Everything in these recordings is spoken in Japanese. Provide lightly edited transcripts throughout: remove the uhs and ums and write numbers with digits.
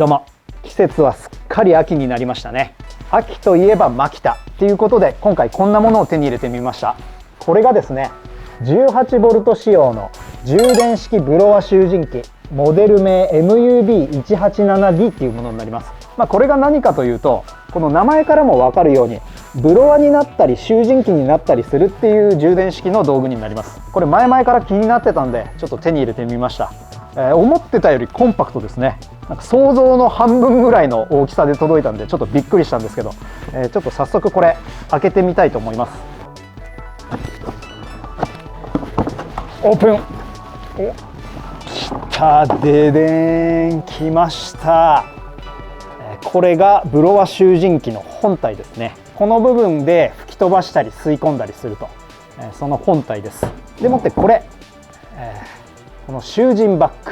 どうも、季節はすっかり秋になりましたね。秋といえばマキタということで、今回こんなものを手に入れてみました。これがですね、18V 仕様の充電式ブロワ集塵機、モデル名 MUB187D っていうものになります。これが何かというと、この名前からも分かるようにブロワになったり集塵機になったりするっていう充電式の道具になります。これ前々から気になってたんで、ちょっと手に入れてみました。思ってたよりコンパクトですね。なんか想像の半分ぐらいの大きさで届いたんで、ちょっとびっくりしたんですけど、ちょっと早速これ開けてみたいと思います。オープン。きた、ででーん、きました。これがブロワ集塵機の本体ですね。この部分で吹き飛ばしたり吸い込んだりすると、その本体です。でもってこれ、この集塵バッグ、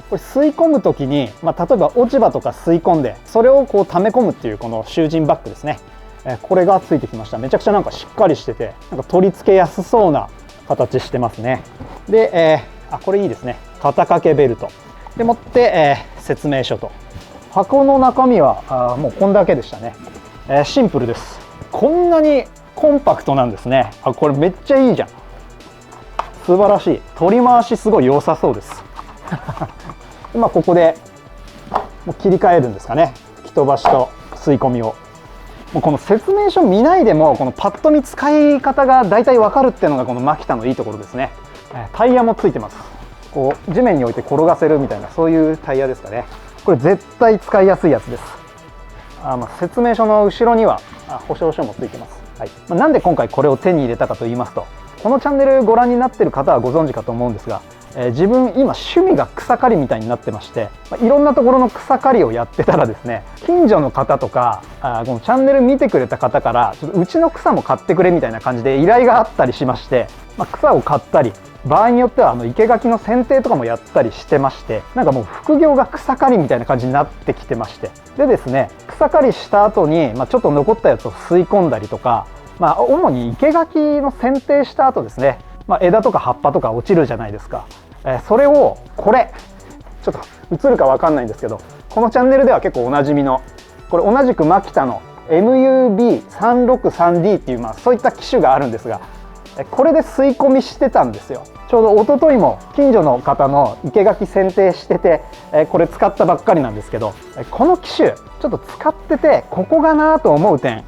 これ吸い込む時に、例えば落ち葉とか吸い込んでそれをこう溜め込むっていうこの集塵バッグですね。これがついてきました。めちゃくちゃなんかしっかりしてて、なんか取り付けやすそうな形してますね。で、これいいですね。肩掛けベルトでもって、説明書と。箱の中身はもうこんだけでしたね。シンプルです。こんなにコンパクトなんですね。これめっちゃいいじゃん。素晴らしい。取り回しすごい良さそうです。今ここでもう切り替えるんですかね。吹き飛ばしと吸い込みを。もうこの説明書見ないでもこのパッと見使い方が大体わかるっていうのがこのマキタのいいところですね。タイヤもついてます。こう地面に置いて転がせるみたいな、そういうタイヤですかね。これ絶対使いやすいやつです。説明書の後ろには保証書もついてます。はい。なんで今回これを手に入れたかと言いますと、このチャンネルご覧になっている方はご存知かと思うんですが、自分今趣味が草刈りみたいになってまして、いろんなところの草刈りをやってたらですね、近所の方とかこのチャンネル見てくれた方からちょっとうちの草も買ってくれみたいな感じで依頼があったりしまして、草を買ったり、場合によっては生垣の剪定とかもやったりしてまして、なんかもう副業が草刈りみたいな感じになってきてまして、でですね、草刈りした後に、ちょっと残ったやつを吸い込んだりとか、主に生垣の剪定した後ですね、枝とか葉っぱとか落ちるじゃないですか。それをこれちょっと映るかわかんないんですけど、このチャンネルでは結構おなじみの、これ同じくマキタの MUB363D っていう、そういった機種があるんですが、これで吸い込みしてたんですよ。ちょうど一昨日も近所の方の生垣剪定してて、これ使ったばっかりなんですけど、この機種ちょっと使っててここがなと思う点、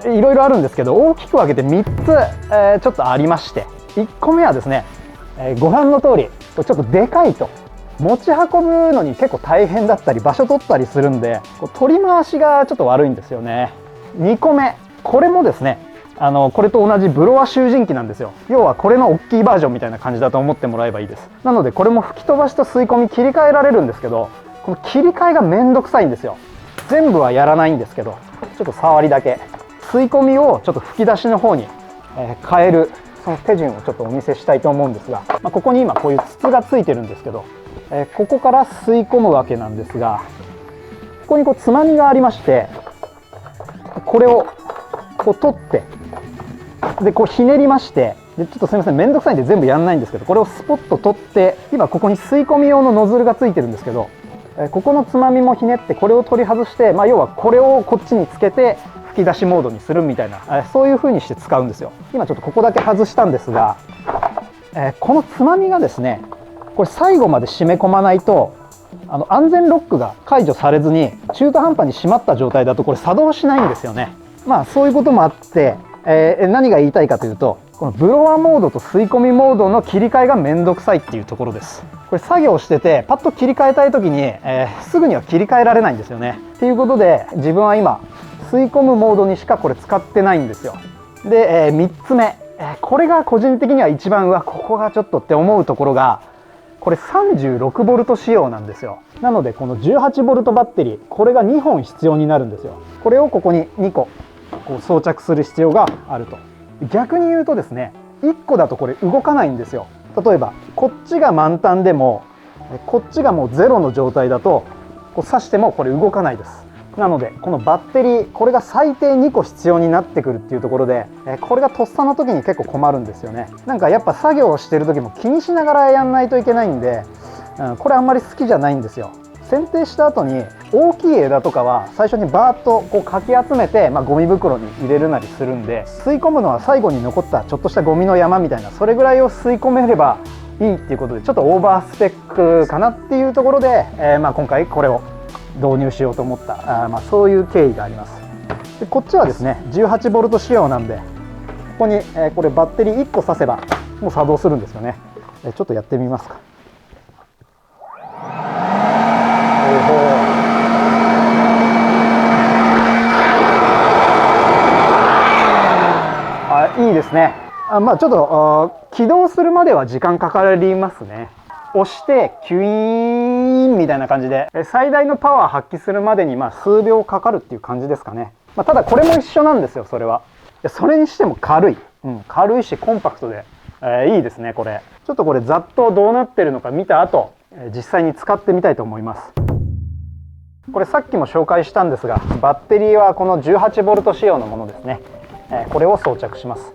いろいろあるんですけど、大きく分けて3つ、ちょっとありまして、1個目はですね、ご覧の通りちょっとでかいと持ち運ぶのに結構大変だったり場所取ったりするんで、取り回しがちょっと悪いんですよね。2個目、これもですね、これと同じブロワ集塵機なんですよ。要はこれの大きいバージョンみたいな感じだと思ってもらえばいいです。なのでこれも吹き飛ばしと吸い込み切り替えられるんですけど、この切り替えがめんどくさいんですよ。全部はやらないんですけど、ちょっと触りだけ吸い込みをちょっと吹き出しの方に変える、その手順をちょっとお見せしたいと思うんですが、ここに今こういう筒がついてるんですけど、ここから吸い込むわけなんですが、ここにこうつまみがありまして、これをこう取って、でこうひねりまして、でちょっとすみません、めんどくさいんで全部やんないんですけど、これをスポッと取って、今ここに吸い込み用のノズルがついてるんですけど、ここのつまみもひねってこれを取り外して、要はこれをこっちにつけて吹き出しモードにするみたいな、そういう風にして使うんですよ。今ちょっとここだけ外したんですが、このつまみがですね、これ最後まで締め込まないと安全ロックが解除されずに中途半端に閉まった状態だとこれ作動しないんですよね。そういうこともあって、何が言いたいかというと、このブロワーモードと吸い込みモードの切り替えがめんどくさいっていうところです。これ作業しててパッと切り替えたい時に、すぐには切り替えられないんですよね。っていうことで自分は今吸い込むモードにしかこれ使ってないんですよ。で、3つ目、これが個人的には一番ここがちょっとって思うところが、これ 36V 仕様なんですよ。なのでこの 18V バッテリー、これが2本必要になるんですよ。これをここに2個こう装着する必要があると。逆に言うとですね、1個だとこれ動かないんですよ。例えばこっちが満タンでもこっちがもうゼロの状態だとこう挿してもこれ動かないです。なのでこのバッテリー、これが最低2個必要になってくるっていうところで、これがとっさの時に結構困るんですよね。なんかやっぱ作業をしてる時も気にしながらやんないといけないんで、これあんまり好きじゃないんですよ。剪定した後に大きい枝とかは最初にバーッとこうかき集めて、ゴミ袋に入れるなりするんで、吸い込むのは最後に残ったちょっとしたゴミの山みたいな、それぐらいを吸い込めればいいっていうことで、ちょっとオーバースペックかなっていうところで、今回これを導入しようと思った、そういう経緯があります。でこっちはですね 18V 仕様なんで、ここに、これバッテリー1個挿せばもう作動するんですよね。ちょっとやってみますか。いいですね。ちょっと起動するまでは時間かかりますね。押してキュイーンみたいな感じで最大のパワー発揮するまでに数秒かかるっていう感じですかね。ただこれも一緒なんですよ。それはそれにしても軽い、軽いしコンパクトで、いいですね。これちょっとこれざっとどうなってるのか見た後、実際に使ってみたいと思います。これさっきも紹介したんですが、バッテリーはこの 18V 仕様のものですね。これを装着します。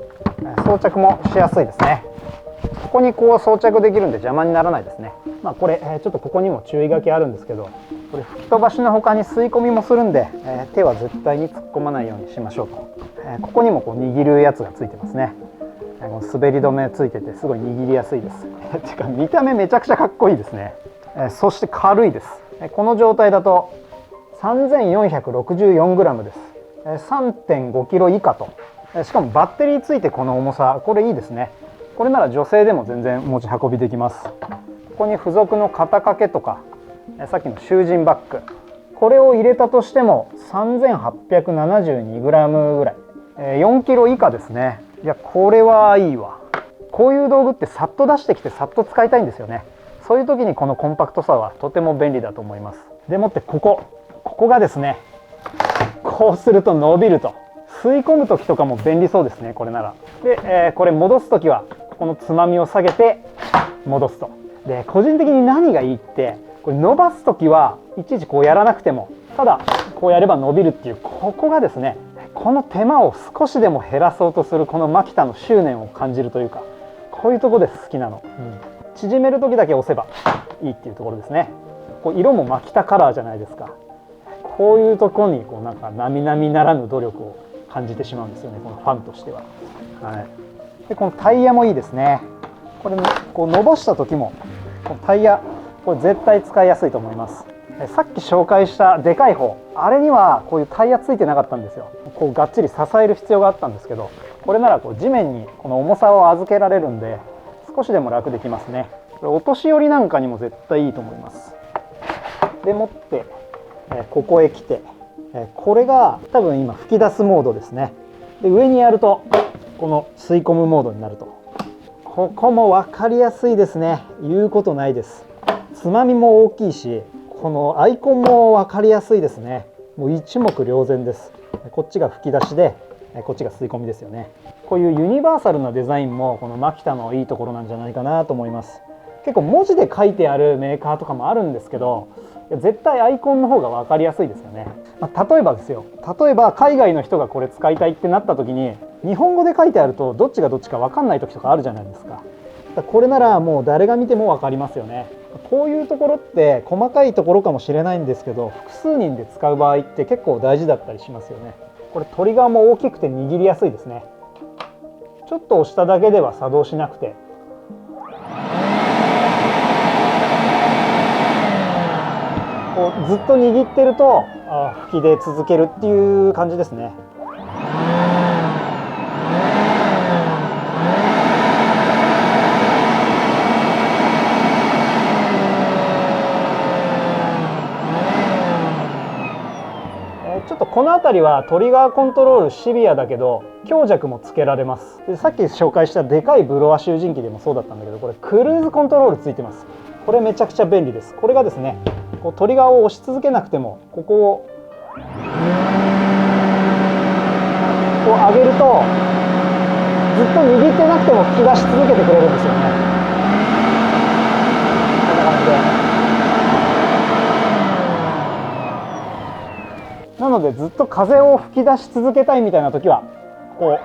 装着もしやすいですね。ここにこう装着できるんで邪魔にならないですね。これ、ちょっとここにも注意書きあるんですけど、これ吹き飛ばしの他に吸い込みもするんで、手は絶対に突っ込まないようにしましょうと。ここにもこう握るやつがついてますね。滑り止めついててすごい握りやすいです。てか見た目めちゃくちゃかっこいいですね。そして軽いです。この状態だと 3464g です。3.5kg 以下と。しかもバッテリーついてこの重さ、これいいですね。これなら女性でも全然持ち運びできます。ここに付属の肩掛けとかさっきの囚人バッグ、これを入れたとしても 3872g ぐらい、4kg 以下ですね。いやこれはいいわ。こういう道具ってさっと出してきてさっと使いたいんですよね。そういう時にこのコンパクトさはとても便利だと思います。でもってここがですね、こうすると伸びると。吸い込む時とかも便利そうですね。これならで、これ戻す時はこのつまみを下げて戻すと。で個人的に何がいいって、これ伸ばす時はいちいちこうやらなくても、ただこうやれば伸びるっていう、ここがですね、この手間を少しでも減らそうとするこのマキタの執念を感じるというか、こういうとこです好きなの。縮める時だけ押せばいいっていうところですね。こう色もマキタカラーじゃないですか。こういうところにこうなんか並々ならぬ努力を感じてしまうんですよね、このファンとしては。でこのタイヤもいいですね。これこう伸ばした時もこのタイヤ、これ絶対使いやすいと思います。さっき紹介したでかい方、あれにはこういうタイヤついてなかったんですよ。こうがっちり支える必要があったんですけど、これならこう地面にこの重さを預けられるんで少しでも楽できますね。これお年寄りなんかにも絶対いいと思います。でもってここへ来て、これが多分今吹き出すモードですね。で上にやるとこの吸い込むモードになると。ここも分かりやすいですね。言うことないです。つまみも大きいし、このアイコンも分かりやすいですね。もう一目瞭然です。こっちが吹き出しでこっちが吸い込みですよね。こういうユニバーサルなデザインもこのマキタのいいところなんじゃないかなと思います。結構文字で書いてあるメーカーとかもあるんですけど、絶対アイコンの方が分かりやすいですよね。例えばですよ、例えば海外の人がこれ使いたいってなった時に日本語で書いてあるとどっちがどっちか分かんない時とかあるじゃないですか。これならもう誰が見ても分かりますよね。こういうところって細かいところかもしれないんですけど、複数人で使う場合って結構大事だったりしますよね。これトリガーも大きくて握りやすいですね。ちょっと押しただけでは作動しなくて、こうずっと握ってると吹き出続けるっていう感じですね。ちょっとこの辺りはトリガーコントロールシビアだけど強弱もつけられます。でさっき紹介したでかいブロワ囚人機でもそうだったんだけど、これクルーズコントロールついてます。これめちゃくちゃ便利です。これがですね、こうトリガーを押し続けなくてもここをこう上げるとずっと握ってなくても吹き出し続けてくれるんですよね。こんな感じで。なのでずっと風を吹き出し続けたいみたいな時はこうやっ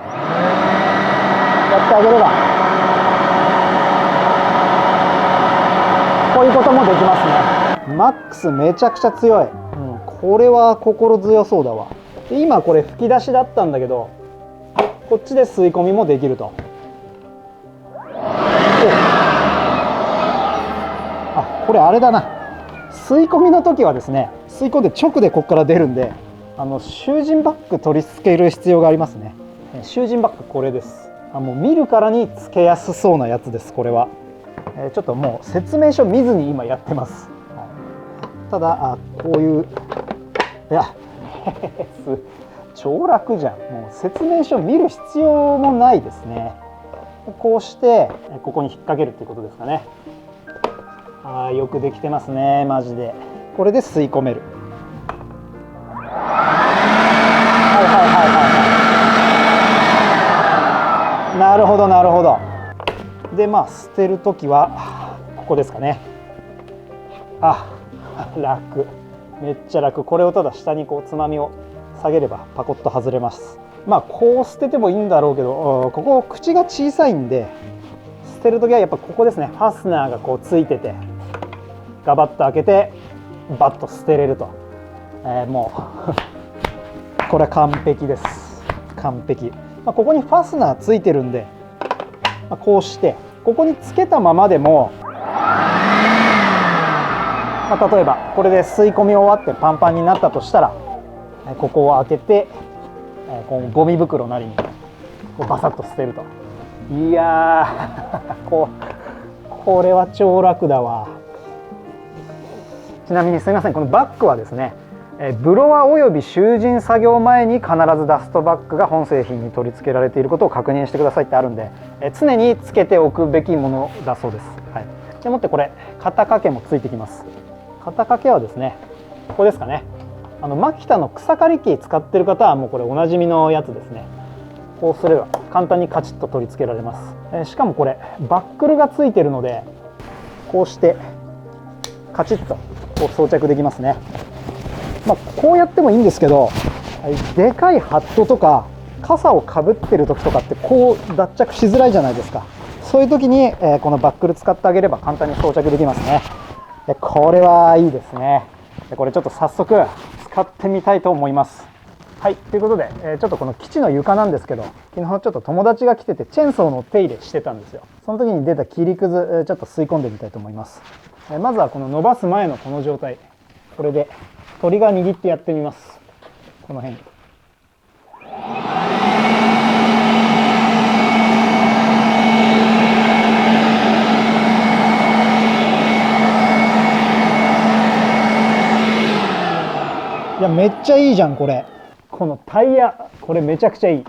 てあげればこういうこともできますね。マックスめちゃくちゃ強い、これは心強そうだわ。で今これ吹き出しだったんだけど、こっちで吸い込みもできると。あ、これあれだな、吸い込みの時はですね、吸い込んで直でここから出るんで、囚人バッグ取り付ける必要がありますね。囚人バッグこれです。もう見るからにつけやすそうなやつです。これは、ちょっともう説明書見ずに今やってます。ただこういう、いや超楽じゃん。もう説明書見る必要もないですね。こうしてここに引っ掛けるっていうことですかね。よくできてますね、マジで。これで吸い込める。なるほどなるほど。で捨てる時はここですかね。楽、めっちゃ楽。これをただ下にこうつまみを下げればパコッと外れます。こう捨ててもいいんだろうけど、ここ口が小さいんで、捨てる時はやっぱここですね。ファスナーがこうついてて、ガバッと開けてバッと捨てれると、もうこれは完璧です。完璧。ここにファスナーついてるんで、こうしてここにつけたままでも、例えばこれで吸い込み終わってパンパンになったとしたら、ここを開けてこのゴミ袋なりにこうバサッと捨てると。いやーこれは超楽だわ。ちなみにすみません、このバッグはですね、ブロワおよび囚人作業前に必ずダストバッグが本製品に取り付けられていることを確認してくださいってあるんで、常につけておくべきものだそうです。でもってこれ肩掛けもついてきます。肩掛けはですね、ここですかね。マキタの草刈り機使ってる方はもうこれおなじみのやつですね。こうすれば簡単にカチッと取り付けられます。しかもこれバックルがついてるので、こうしてカチッとこう装着できますね。こうやってもいいんですけど、でかいハットとか傘をかぶってる時とかってこう脱着しづらいじゃないですか。そういう時にこのバックル使ってあげれば簡単に装着できますね。これはいいですね。これちょっと早速使ってみたいと思います。はい、ということで、ちょっとこの基地の床なんですけど、昨日ちょっと友達が来ててチェーンソーの手入れしてたんですよ。その時に出た切りくずちょっと吸い込んでみたいと思います。まずはこの伸ばす前のこの状態、これでトリガー握ってやってみます。この辺。いや、めっちゃいいじゃんこれ。このタイヤ、これめちゃくちゃいい。ち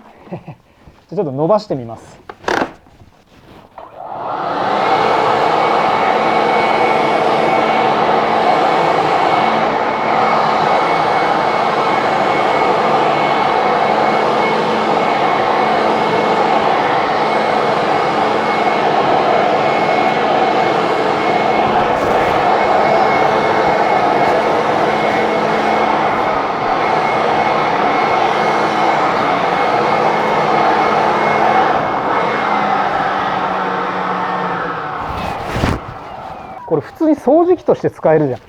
ょっと伸ばしてみます。これ普通に掃除機として使えるじゃん。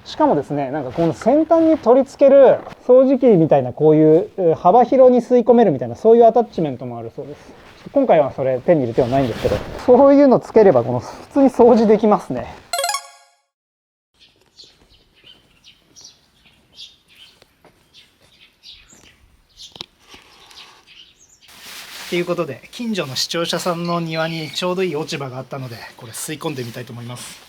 しかもですね、なんかこの先端に取り付ける掃除機みたいな、こういう幅広に吸い込めるみたいな、そういうアタッチメントもあるそうです。今回はそれ手に入れてはないんですけど、そういうのつければこの普通に掃除できますね。ということで、近所の視聴者さんの庭にちょうどいい落ち葉があったので、これ吸い込んでみたいと思います。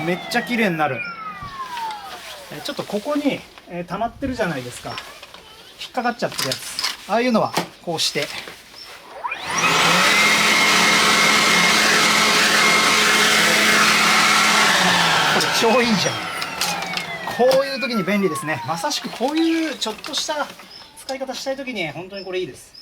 めっちゃ綺麗になる。ちょっとここに、溜まってるじゃないですか。引っかかっちゃってるやつ、ああいうのはこうして、これ超いいじゃん。こういう時に便利ですね。まさしくこういうちょっとした使い方したい時に本当にこれいいです。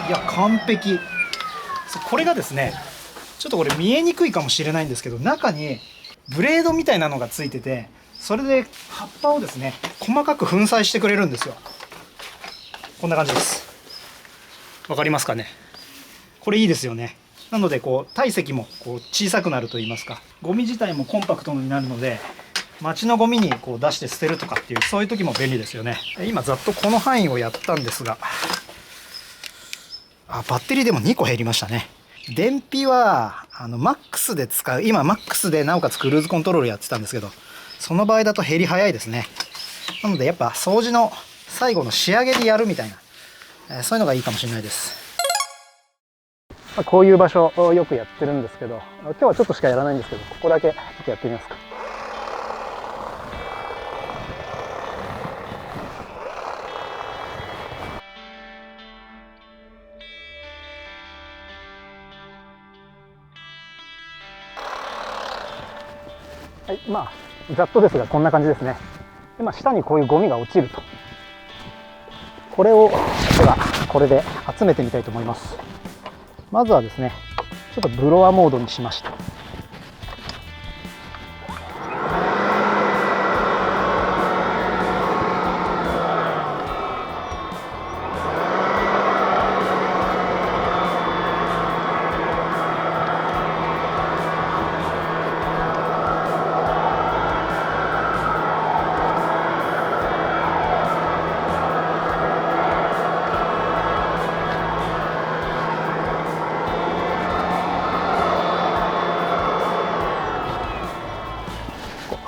いや完璧。これがですね、ちょっとこれ見えにくいかもしれないんですけど、中にブレードみたいなのがついてて、それで葉っぱをですね細かく粉砕してくれるんですよ。こんな感じです。わかりますかね。これいいですよね。なのでこう体積もこう小さくなると言いますか、ゴミ自体もコンパクトになるので、街のゴミにこう出して捨てるとかっていう、そういう時も便利ですよね。今ざっとこの範囲をやったんですが、バッテリーでも2個減りましたね。燃費はマックスで使う、今マックスでなおかつクルーズコントロールやってたんですけど、その場合だと減り早いですね。なのでやっぱ掃除の最後の仕上げでやるみたいな、そういうのがいいかもしれないです。こういう場所をよくやってるんですけど、今日はちょっとしかやらないんですけど、ここだけちょっとやってみますか。はい、まあざっとですがこんな感じですね。で、下にこういうゴミが落ちると、これをではこれで集めてみたいと思います。まずはですね、ちょっとブロワーモードにしました。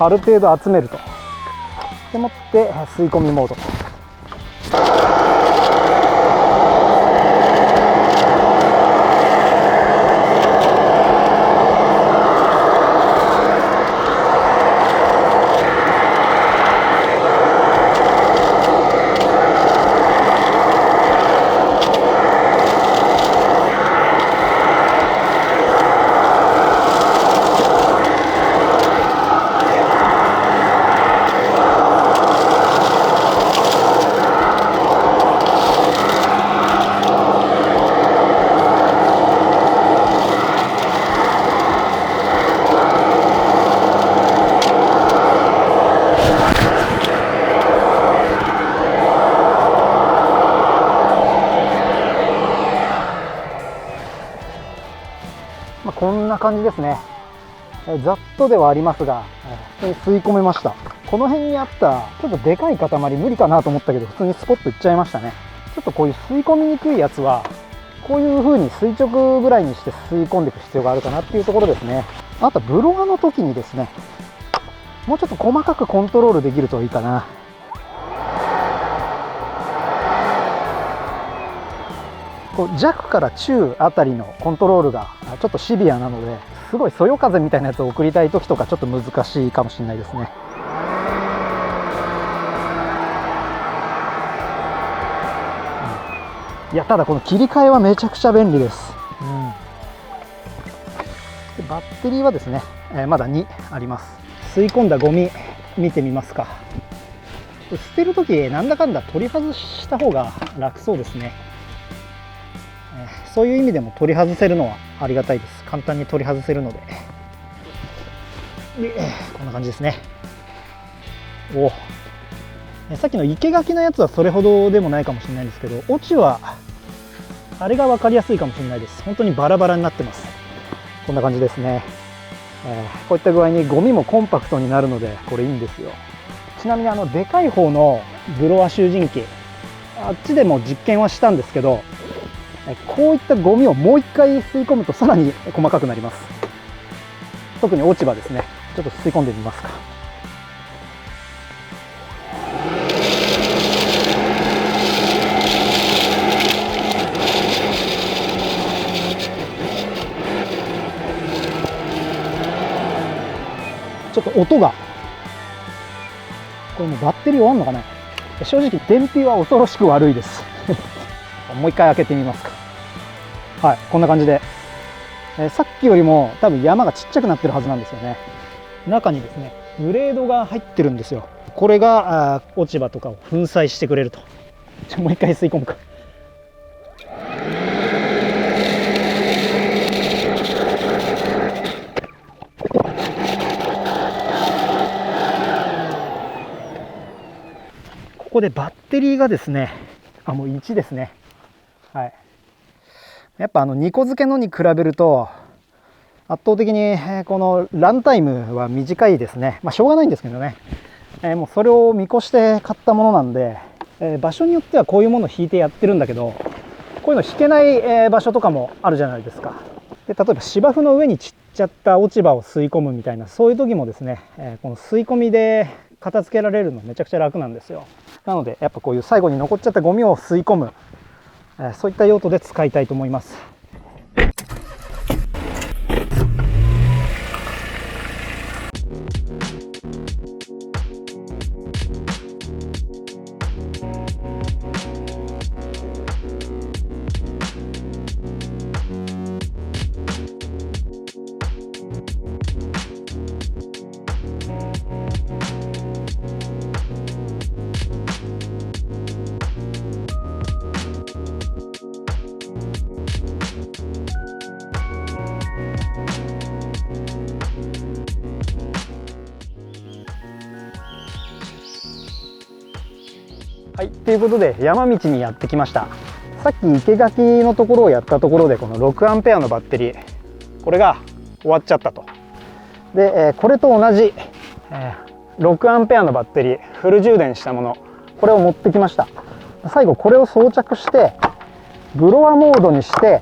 ある程度集めると。でもって吸い込みモード。こんな感じですね。ざっとではありますが、普通に吸い込めました。この辺にあったちょっとでかい塊無理かなと思ったけど、普通にスポッといっちゃいましたね。ちょっとこういう吸い込みにくいやつはこういう風に垂直ぐらいにして吸い込んでいく必要があるかなっていうところですね。あとブロワの時にですね、もうちょっと細かくコントロールできるといいかな。弱から中あたりのコントロールがちょっとシビアなので、すごいそよ風みたいなやつを送りたい時とかちょっと難しいかもしれないですね。いや、ただこの切り替えはめちゃくちゃ便利です。でバッテリーはですね、まだ2あります。吸い込んだゴミ見てみますか。捨てる時なんだかんだ取り外した方が楽そうですね。そういう意味でも取り外せるのはありがたいです。簡単に取り外せるので。こんな感じですね。さっきの生垣のやつはそれほどでもないかもしれないんですけど、落ちはあれが分かりやすいかもしれないです。本当にバラバラになってます。こんな感じですね。こういった具合にゴミもコンパクトになるので、これいいんですよ。ちなみにでかい方のブロワ集塵機、あっちでも実験はしたんですけど、こういったゴミをもう一回吸い込むとさらに細かくなります。特に落ち葉ですね、ちょっと吸い込んでみますか。ちょっと音が、これもうバッテリー終わんのかな。正直燃費は恐ろしく悪いですもう一回開けてみますか。はい、こんな感じで、さっきよりも多分山がちっちゃくなってるはずなんですよね。中にですねブレードが入ってるんですよ。これが落ち葉とかを粉砕してくれると。もう一回吸い込むか。ここでバッテリーがですね、もう1ですね。はい。やっぱ2個付けのに比べると圧倒的にこのランタイムは短いですね。まあしょうがないんですけどね。もうそれを見越して買ったものなんで、場所によってはこういうものを引いてやってるんだけど、こういうの引けない、場所とかもあるじゃないですか。で例えば芝生の上に散っちゃった落ち葉を吸い込むみたいな、そういう時もですね、この吸い込みで片付けられるのめちゃくちゃ楽なんですよ。なのでやっぱこういう最後に残っちゃったゴミを吸い込む、そういった用途で使いたいと思います。はい、ということで山道にやってきました。さっき生垣のところをやったところで、この6アンペアのバッテリー、これが終わっちゃったと。で、これと同じ、6アンペアのバッテリーフル充電したもの、これを持ってきました。最後これを装着してブロワモードにして、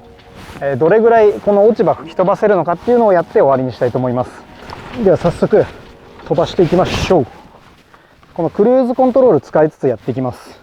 どれぐらいこの落ち葉吹き飛ばせるのかっていうのをやって終わりにしたいと思います。では早速飛ばしていきましょう。このクルーズコントロール使いつつやっていきます。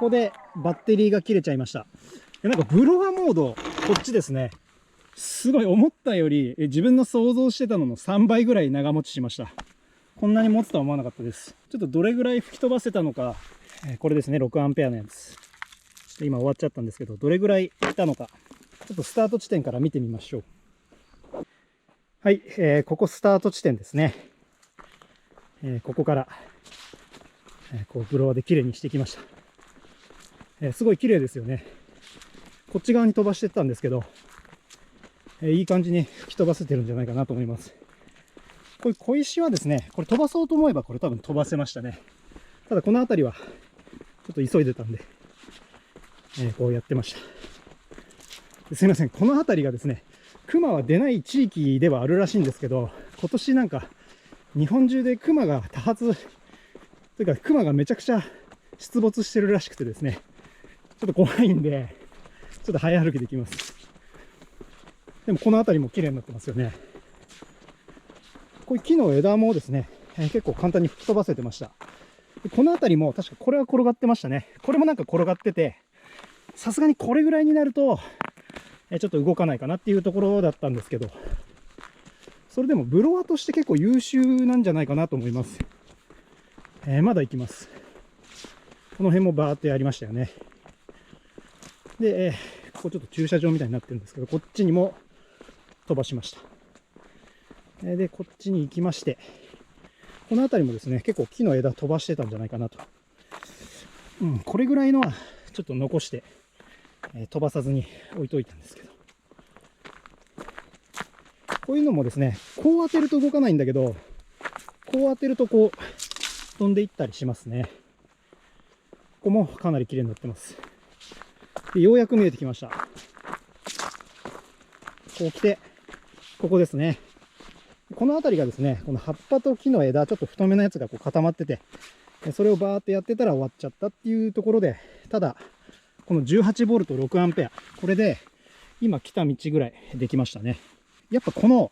こでバッテリーが切れちゃいました。なんかブロワモード、こっちですね。すごい思ったより自分の想像してたのの3倍ぐらい長持ちしました。こんなに持つとは思わなかったです。ちょっとどれぐらい吹き飛ばせたのか、これですね、6アンペアのやつ。ちょっと今終わっちゃったんですけど、どれぐらいいったのか、ちょっとスタート地点から見てみましょう。はい、ここスタート地点ですね。ここから、こうブロワで綺麗にしてきました。すごい綺麗ですよね。こっち側に飛ばしてったんですけど、いい感じに吹き飛ばせてるんじゃないかなと思います。これ小石はですね、これ飛ばそうと思えばこれ多分飛ばせましたね。ただこの辺りはちょっと急いでたんで、こうやってました。すいません、この辺りがですね、クマは出ない地域ではあるらしいんですけど、今年なんか日本中でクマが多発というか、クマがめちゃくちゃ出没してるらしくてですね、ちょっと怖いんで、ちょっと早歩きできます。でもこの辺りも綺麗になってますよね。こういう木の枝もですね、結構簡単に吹き飛ばせてました。でこの辺りも確かこれは転がってましたね。これもなんか転がってて、さすがにこれぐらいになると、ちょっと動かないかなっていうところだったんですけど、それでもブロワとして結構優秀なんじゃないかなと思います。まだ行きます。この辺もバーってやりましたよね。で、ここちょっと駐車場みたいになってるんですけど、こっちにも飛ばしました。で、こっちに行きまして、この辺りもですね、結構木の枝飛ばしてたんじゃないかなと。これぐらいのはちょっと残して、飛ばさずに置いといたんですけど。こういうのもですね、こう当てると動かないんだけど、こう当てるとこう飛んでいったりしますね。ここもかなり綺麗になってます。でようやく見えてきました。こう来て、ここですね。この辺りがですね、この葉っぱと木の枝、ちょっと太めのやつがこう固まってて、それをバーってやってたら終わっちゃったっていうところで、ただ、この 18V 6アンペア、これで今来た道ぐらいできましたね。やっぱこの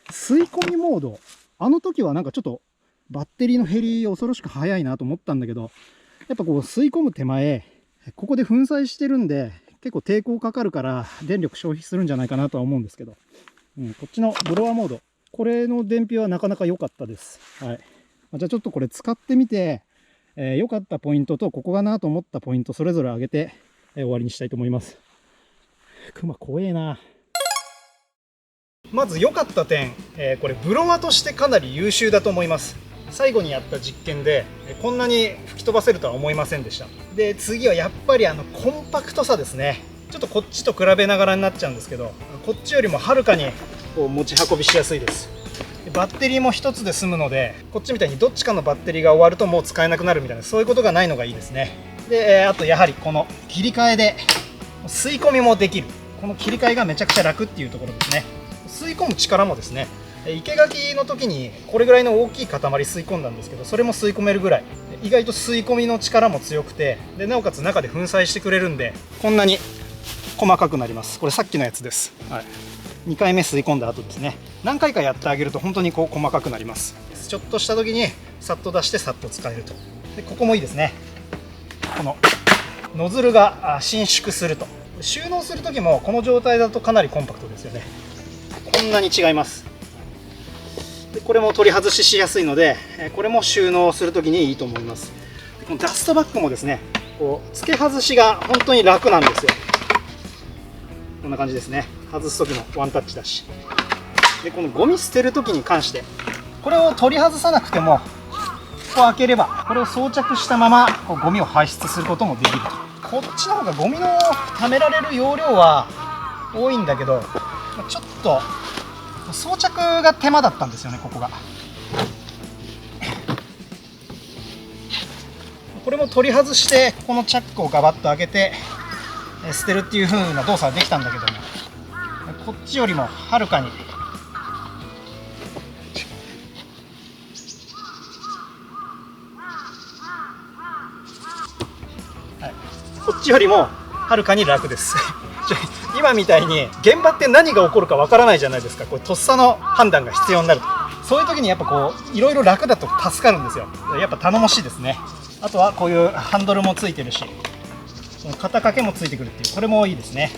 吸い込みモード、あの時はなんかちょっとバッテリーの減り恐ろしく早いなと思ったんだけど、やっぱこう吸い込む手前、ここで粉砕してるんで、結構抵抗かかるから電力消費するんじゃないかなとは思うんですけど、こっちのブロワーモード、これの燃費はなかなか良かったです。はい。じゃあちょっとこれ使ってみて、良かったポイントとここがなと思ったポイントそれぞれ上げて、終わりにしたいと思います。クマ怖えな。まず良かった点、これブロワとしてかなり優秀だと思います。最後にやった実験でこんなに吹き飛ばせるとは思いませんでした。で次はやっぱりコンパクトさですね。ちょっとこっちと比べながらになっちゃうんですけど、こっちよりもはるかにこう持ち運びしやすいです。でバッテリーも1つで済むので、こっちみたいにどっちかのバッテリーが終わるともう使えなくなるみたいな、そういうことがないのがいいですね。であとやはりこの切り替えで吸い込みもできる、この切り替えがめちゃくちゃ楽っていうところですね。吸い込む力もですね、生け垣の時にこれぐらいの大きい塊吸い込んだんですけど、それも吸い込めるぐらい、意外と吸い込みの力も強くて、でなおかつ中で粉砕してくれるんで、こんなに細かくなります。これさっきのやつです、はい、2回目吸い込んだ後ですね。何回かやってあげると本当にこう細かくなります。ちょっとした時にさっと出してさっと使えると。でここもいいですね、このノズルが伸縮すると。収納する時もこの状態だとかなりコンパクトですよね。こんなに違います。でこれも取り外ししやすいので、これも収納する時にいいと思います。でこのダストバッグもですね、こう付け外しが本当に楽なんですよ。こんな感じですね。外す時のワンタッチだし。でこのゴミ捨てる時に関して、これを取り外さなくても、こう開ければこれを装着したままこうゴミを排出することもできると。こっちの方がゴミの貯められる容量は多いんだけど、ちょっと装着が手間だったんですよね、ここが。これも取り外してこのチャックをガバッと開けて捨てるっていう風な動作はできたんだけども、こっちよりもはるかにこっちよりもはるかに楽です今みたいに現場って何が起こるかわからないじゃないですか。これとっさの判断が必要になると、そういう時にやっぱこういろいろ楽だと助かるんですよ。やっぱ頼もしいですね。あとはこういうハンドルもついてるし、肩掛けもついてくるっていう、これもいいですね。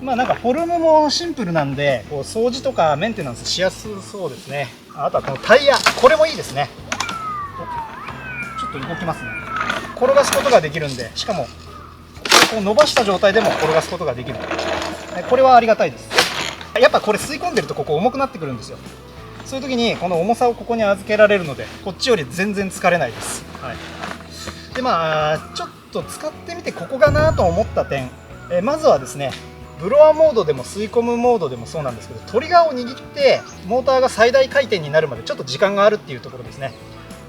まあなんかフォルムもシンプルなんで、こう掃除とかメンテナンスしやすそうですね。あとはこのタイヤ、これもいいですね。ちょっと動きますね。転がすことができるんで、しかもこう伸ばした状態でも転がすことができる。これはありがたいです。やっぱこれ吸い込んでるとここ重くなってくるんですよ。そういう時にこの重さをここに預けられるので、こっちより全然疲れないです。はい、でまあちょっと使ってみてここがなと思った点、まずはですね、ブロワーモードでも吸い込むモードでもそうなんですけど、トリガーを握ってモーターが最大回転になるまでちょっと時間があるっていうところですね。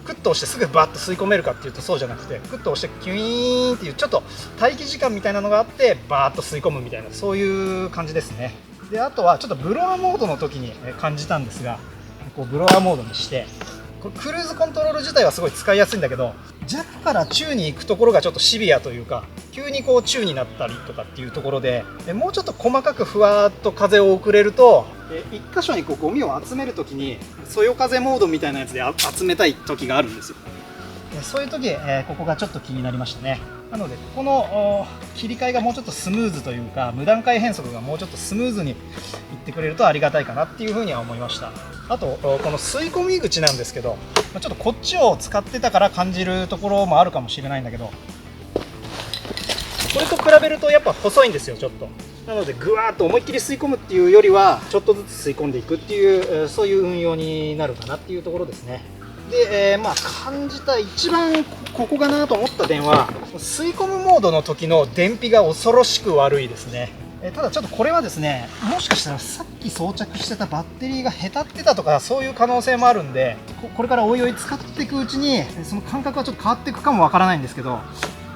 クッと押してすぐバッと吸い込めるかっていうとそうじゃなくて、クッと押してキュイーンっていうちょっと待機時間みたいなのがあってバーッと吸い込むみたいな、そういう感じですね。であとはちょっとブロワーモードの時に感じたんですが、こうブロワーモードにしてこれクルーズコントロール自体はすごい使いやすいんだけど、弱から中に行くところがちょっとシビアというか、急にこう中になったりとかっていうところで、もうちょっと細かくふわっと風を送れると、1箇所にこうゴミを集めるときにそよ風モードみたいなやつで集めたい時があるんですよ。そういう時、ここがちょっと気になりましたね。なのでこの切り替えがもうちょっとスムーズというか、無段階変速がもうちょっとスムーズにいってくれるとありがたいかなっていうふうには思いました。あとこの吸い込み口なんですけど、ちょっとこっちを使ってたから感じるところもあるかもしれないんだけど、これと比べるとやっぱ細いんですよ、ちょっと。なのでぐわーっと思いっきり吸い込むっていうよりはちょっとずつ吸い込んでいくっていう、そういう運用になるかなっていうところですね。で、まあ感じた一番ここかなと思った点は、吸い込むモードの時の燃費が恐ろしく悪いですね。ただちょっとこれはですね、もしかしたらさっき装着してたバッテリーがへたってたとかそういう可能性もあるんで、これからおいおい使っていくうちにその感覚はちょっと変わっていくかもわからないんですけど、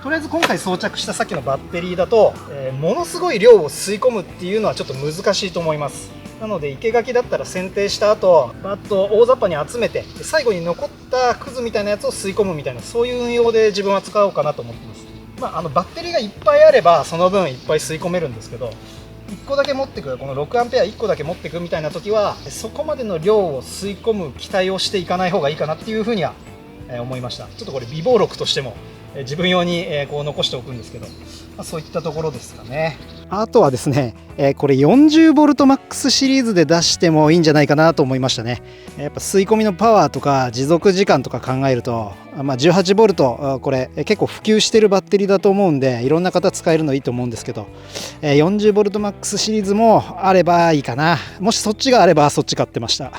とりあえず今回装着したさっきのバッテリーだと、ものすごい量を吸い込むっていうのはちょっと難しいと思います。なので生垣だったら剪定した後バッと大雑把に集めて、最後に残ったクズみたいなやつを吸い込むみたいな、そういう運用で自分は使おうかなと思ってます。バッテリーがいっぱいあればその分いっぱい吸い込めるんですけど、1個だけ持ってく、この6アンペア1個だけ持ってくみたいな時はそこまでの量を吸い込む期待をしていかない方がいいかなっていうふうには思いました。ちょっとこれ備忘録としても自分用にこう残しておくんですけど、そういったところですかね。あとはですね、これ 40VMAX シリーズで出してもいいんじゃないかなと思いましたね。やっぱ吸い込みのパワーとか持続時間とか考えると、18V これ結構普及してるバッテリーだと思うんで、いろんな方使えるのいいと思うんですけど、40VMAX シリーズもあればいいかな。もしそっちがあればそっち買ってました。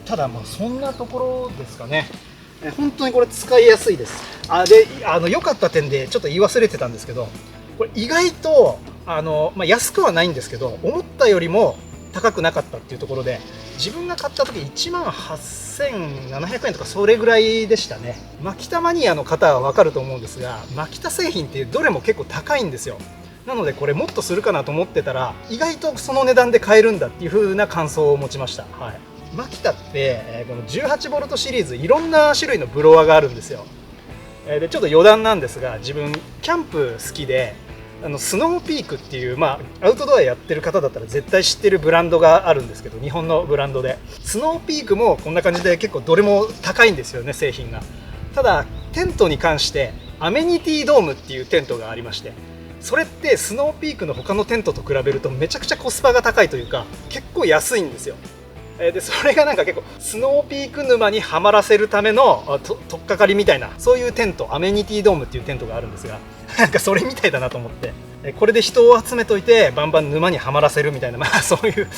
ただそんなところですかね。本当にこれ使いやすいです。良かった点でちょっと言い忘れてたんですけど、これ意外と安くはないんですけど、思ったよりも高くなかったっていうところで、自分が買った時18,700円とかそれぐらいでしたね。マキタマニアの方は分かると思うんですが、マキタ製品ってどれも結構高いんですよ。なのでこれもっとするかなと思ってたら、意外とその値段で買えるんだっていう風な感想を持ちました。はい、マキタってこの 18V シリーズいろんな種類のブロワーがあるんですよ。でちょっと余談なんですが、自分キャンプ好きで、スノーピークっていう、アウトドアやってる方だったら絶対知ってるブランドがあるんですけど、日本のブランドでスノーピークもこんな感じで結構どれも高いんですよね、製品が。ただテントに関してアメニティドームっていうテントがありまして、それってスノーピークの他のテントと比べるとめちゃくちゃコスパが高いというか、結構安いんですよ。でそれがなんか結構スノーピーク沼にはまらせるための取っかかりみたいな、そういうテント、アメニティドームっていうテントがあるんですが、なんかそれみたいだなと思って、これで人を集めといてバンバン沼にはまらせるみたいな、そういう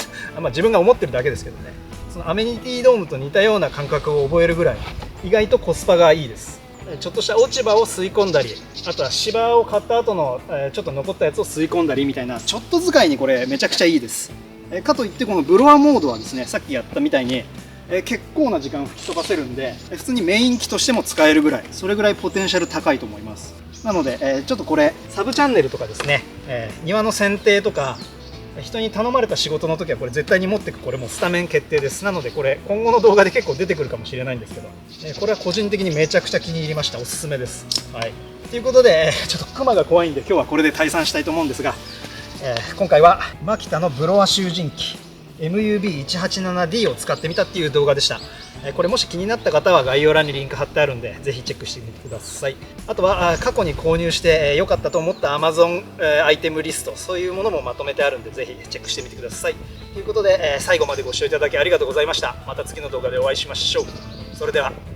自分が思ってるだけですけどね。そのアメニティドームと似たような感覚を覚えるぐらい意外とコスパがいいです。ちょっとした落ち葉を吸い込んだり、あとは芝を買った後のちょっと残ったやつを吸い込んだりみたいな、ちょっと使いにこれめちゃくちゃいいです。かといってこのブロワーモードはですね、さっきやったみたいに結構な時間吹き飛ばせるんで、普通にメイン機としても使えるぐらい、それぐらいポテンシャル高いと思います。なのでちょっとこれサブチャンネルとかですね、庭の剪定とか人に頼まれた仕事の時はこれ絶対に持ってく、これもうスタメン決定です。なのでこれ今後の動画で結構出てくるかもしれないんですけど、これは個人的にめちゃくちゃ気に入りました。おすすめです。はい、ということでちょっとクマが怖いんで今日はこれで退散したいと思うんですが、今回はマキタのブロワ集塵機 MUB187D を使ってみたっていう動画でした。これもし気になった方は概要欄にリンク貼ってあるんで、ぜひチェックしてみてください。あとは過去に購入して良かったと思った Amazon アイテムリスト、そういうものもまとめてあるんで、ぜひチェックしてみてください。ということで最後までご視聴いただきありがとうございました。また次の動画でお会いしましょう。それでは。